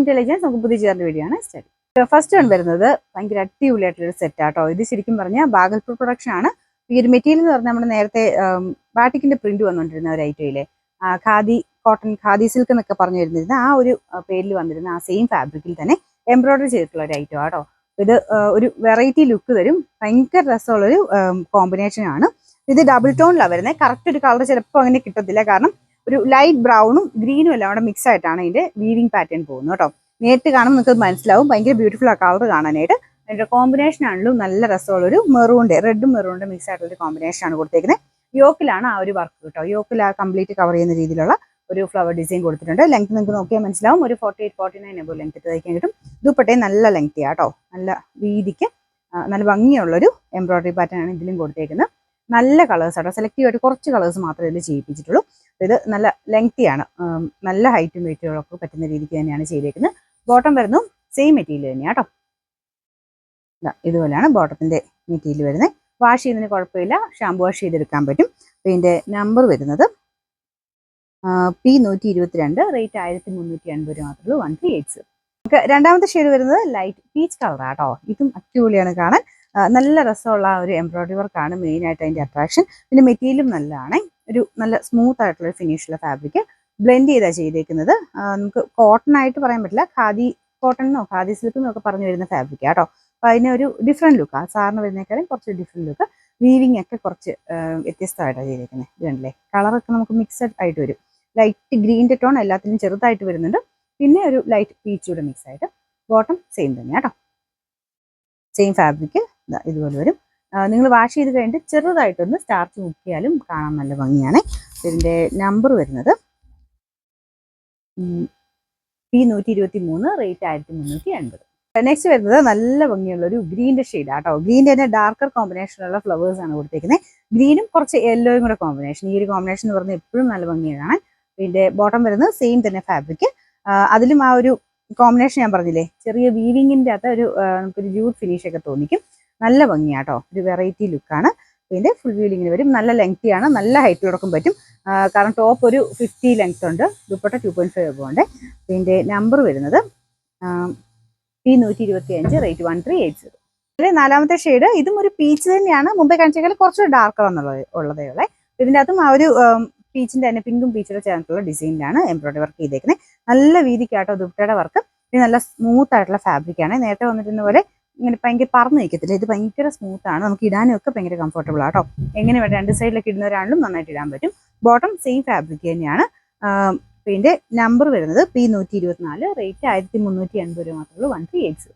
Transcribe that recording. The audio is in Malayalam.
ഇന്റലിജൻസ് നമുക്ക് പുതിയ ചേർന്ന വീഡിയോ ആണ് സ്റ്റഡി. ഫസ്റ്റ് വൺ വരുന്നത് ഭയങ്കര അടിപൊളിയായിട്ടുള്ള ഒരു സെറ്റ് ആട്ടോ. ഇത് ശരിക്കും പറഞ്ഞാൽ ബാഗൽപൂർ പ്രൊഡക്ഷൻ ആണ്. ഈ ഒരു മെറ്റീരിയൽ എന്ന് പറഞ്ഞാൽ നമ്മൾ നേരത്തെ ബാട്ടിക്കിന്റെ പ്രിന്റ് വന്നുകൊണ്ടിരുന്ന ഒരു ഐറ്റമില്ലേ, ഖാദി കോട്ടൺ, ഖാദി സിൽക്ക് എന്നൊക്കെ പറഞ്ഞു വരുന്നിരുന്ന ആ ഒരു പേരിൽ വന്നിരുന്ന ആ സെയിം ഫാബ്രിക്കിൽ തന്നെ എംബ്രോയിഡറി ചെയ്തിട്ടുള്ള ഒരു ഐറ്റം ആട്ടോ. ഇത് ഒരു വെറൈറ്റി ലുക്ക് തരും. ഭയങ്കര രസമുള്ളൊരു കോമ്പിനേഷൻ ആണ്. ഇത് ഡബിൾ ടോണിലാണ് വരുന്നത്. കറക്റ്റ് ഒരു കളർ ചിലപ്പോൾ അങ്ങനെ കിട്ടത്തില്ല, കാരണം ഒരു ലൈറ്റ് ബ്രൗണും ഗ്രീനും എല്ലാം അവിടെ മിക്സ് ആയിട്ടാണ് ഇതിന്റെ വീവിംഗ് പാറ്റേൺ പോകുന്നത് കേട്ടോ. നേരിട്ട് കാണുമ്പോൾ നിങ്ങൾക്ക് മനസ്സിലാവും. ഭയങ്കര ബ്യൂട്ടിഫുൾ ആ കളർ കാണാനായിട്ട്. അതിന്റെ കോമ്പിനേഷൻ ആണെങ്കിലും നല്ല രസമുള്ളൊരു മെറൂണിന്റെ, റെഡും മെറൂണിന്റെ മിക്സ് ആയിട്ടുള്ള കോമ്പിനേഷൻ ആണ് കൊടുത്തേക്കുന്നത്. യോക്കിലാണ് ആ ഒരു വർക്ക് കേട്ടോ. യോക്കിൽ ആ കംപ്ലീറ്റ് കവർ ചെയ്യുന്ന രീതിയിലുള്ള ഒരു ഫ്ലവർ ഡിസൈൻ കൊടുത്തിട്ടുണ്ട്. ലെങ്ത് നിങ്ങൾക്ക് നോക്കിയാൽ മനസ്സിലാവും. ഒരു 48-49 എബോ ലെങ്ത് തയ്ക്കാൻ കിട്ടും. ദുപ്പട്ടയും നല്ല ലെങ്ത് ആട്ടോ. നല്ല വീതിക്ക് നല്ല ഭംഗിയുള്ളൊരു എംബ്രോയിഡറി പാറ്റേൺ ആണ് ഇതിലും കൊടുത്തേക്കുന്നത്. നല്ല കളേഴ്സ് ആട്ടോ. സെലക്റ്റീവ് ആയിട്ട് കുറച്ച് കളേഴ്സ് മാത്രമേ ഇതിൽ ചെയ്യിപ്പിച്ചിട്ടുള്ളൂ. ഇത് നല്ല ലെങ്തിയാണ്. നല്ല ഹൈറ്റും വെയിറ്റുകളൊക്കെ പറ്റുന്ന രീതിക്ക് തന്നെയാണ് ചെയ്തേക്കുന്നത്. ബോട്ടം വരുന്നു സെയിം മെറ്റീരിയൽ തന്നെയാണ് കേട്ടോ. ഇതുപോലെയാണ് ബോട്ടത്തിന്റെ മെറ്റീരിയൽ വരുന്നത്. വാഷ് ചെയ്യുന്നതിന് കുഴപ്പമില്ല, ഷാമ്പു വാഷ് ചെയ്തെടുക്കാൻ പറ്റും. ഇതിന്റെ നമ്പർ വരുന്നത് P122, റേറ്റ് 1380 മാത്രമേ. 1380. നമുക്ക് രണ്ടാമത്തെ ഷെയ്ഡ് വരുന്നത് ലൈറ്റ് പീച്ച് കളറാട്ടോ. ഇതും അടിപൊളിയാണ് കാണാൻ. നല്ല രസമുള്ള ഒരു എംബ്രോയിഡറി വർക്കാണ് മെയിൻ ആയിട്ട് അതിന്റെ അട്രാക്ഷൻ. പിന്നെ മെറ്റീരിയലും നല്ലതാണ്. ഒരു നല്ല സ്മൂത്ത് ആയിട്ടുള്ള ഫിനിഷുള്ള ഫാബ്രിക് ബ്ലെൻഡ് ചെയ്താണ് ചെയ്തേക്കുന്നത്. നമുക്ക് കോട്ടൺ ആയിട്ട് പറയാൻ പറ്റില്ല, ഖാദി കോട്ടൺ എന്നോ ഖാദി സിൽക്ക് എന്നൊക്കെ പറഞ്ഞു വരുന്ന ഫാബ്രിക് ആട്ടോ. അപ്പൊ അതിന് ഒരു ഡിഫറെന്റ് ലുക്ക്, ആ സാറിന് വരുന്നേക്കാളും കുറച്ച് ഡിഫറെന്റ് ലുക്ക്. വീവിങ് ഒക്കെ കുറച്ച് വ്യത്യസ്തമായിട്ടാണ് ചെയ്തേക്കുന്നത്. ഇതുണ്ടല്ലേ, കളറൊക്കെ നമുക്ക് മിക്സഡ് ആയിട്ട് വരും. ലൈറ്റ് ഗ്രീൻ്റെ ടോൺ എല്ലാത്തിലും ചെറുതായിട്ട് വരുന്നുണ്ട്. പിന്നെ ഒരു ലൈറ്റ് പീച്ചൂടെ മിക്സ് ആയിട്ട്. ബോട്ടം സെയിം തന്നെയാണ് കേട്ടോ. സെയിം ഫാബ്രിക് ഇതുപോലെ വരും. നിങ്ങൾ വാഷ് ചെയ്ത് കഴിഞ്ഞിട്ട് ചെറുതായിട്ടൊന്ന് സ്റ്റാർച്ച് മുക്കിയാലും കാണാൻ നല്ല ഭംഗിയാണ്. ഇതിൻ്റെ നമ്പർ വരുന്നത് P123, റേറ്റ് 1380. നെക്സ്റ്റ് വരുന്നത് നല്ല ഭംഗിയുള്ള ഒരു ഗ്രീൻ്റെ ഷെയ്ഡ് ആട്ടോ. ഗ്രീൻ്റെ തന്നെ ഡാർക്കർ കോമ്പിനേഷനുള്ള ഫ്ലവേഴ്സ് ആണ് കൊടുത്തേക്കുന്നത്. ഗ്രീനും കുറച്ച് യെല്ലോയും കൂടെ കോമ്പിനേഷൻ. ഈ ഒരു കോമ്പിനേഷൻ എന്ന് പറഞ്ഞാൽ എപ്പോഴും നല്ല ഭംഗിയാണ് കാണാൻ. ഇതിൻ്റെ ബോട്ടം വരുന്നത് സെയിം തന്നെ ഫാബ്രിക്. അതിലും ആ ഒരു കോമ്പിനേഷൻ ഞാൻ പറഞ്ഞില്ലേ, ചെറിയ വീവിങ്ങിൻ്റെ അകത്ത് ഒരു നമുക്കൊരു ജൂട്ട് ഫിനിഷ് ഒക്കെ തോന്നിക്കും. നല്ല ഭംഗിയാട്ടോ. ഒരു വെറൈറ്റി ലുക്കാണ്. ഇതിൻ്റെ ഫുൾ വീലിങ്ങിന് വരും. നല്ല ലെങ്തിയാണ്, നല്ല ഹൈറ്റ് കൊടുക്കാൻ പറ്റും. കാരണം ടോപ്പ് ഒരു 50 ലെങ്ത് ഉണ്ട്, ദുപ്പട്ട 2.5 ഉണ്ട്. ഇതിൻ്റെ നമ്പർ വരുന്നത് P125, റേറ്റ് 1380. അതിൽ നാലാമത്തെ ഷെയ്ഡ് ഇതും ഒരു പീച്ച് തന്നെയാണ്. മുമ്പേ കാണിച്ചേക്കാൾ കുറച്ച് ഡാർക്കർ ഉള്ളതേ ഉള്ളേ. ഇതിൻ്റെ അകത്തും ആ ഒരു പീച്ചിന്റെ തന്നെ പിങ്കും പീച്ചോടെ ചേർന്നിട്ടുള്ള ഡിസൈനിലാണ് എംബ്രോയിഡറി വർക്ക് ചെയ്തേക്കുന്നത്. നല്ല വീതിക്കാട്ടോ ദുപ്പട്ടയുടെ വർക്ക്. ഇത് നല്ല സ്മൂത്ത് ആയിട്ടുള്ള ഫാബ്രിക് ആണ്. നേരത്തെ വന്നിരുന്ന പോലെ ഇങ്ങനെ ഭയങ്കര പറന്ന് നിൽക്കത്തില്ല. ഇത് ഭയങ്കര സ്മൂത്ത് ആണ്. നമുക്ക് ഇടാനും ഒക്കെ ഭയങ്കര കംഫർട്ടബിൾ ആട്ടോ. എങ്ങനെ വേണ്ട രണ്ട് സൈഡിലൊക്കെ ഇടുന്നവരാണെങ്കിലും നന്നായിട്ട് ഇടാൻ പറ്റും. ബോട്ടം സെയിം ഫാബ്രിക് തന്നെയാണ്. ഇതിന്റെ നമ്പർ വരുന്നത് P124, റേറ്റ് 1380 മാത്രമേ. 1380.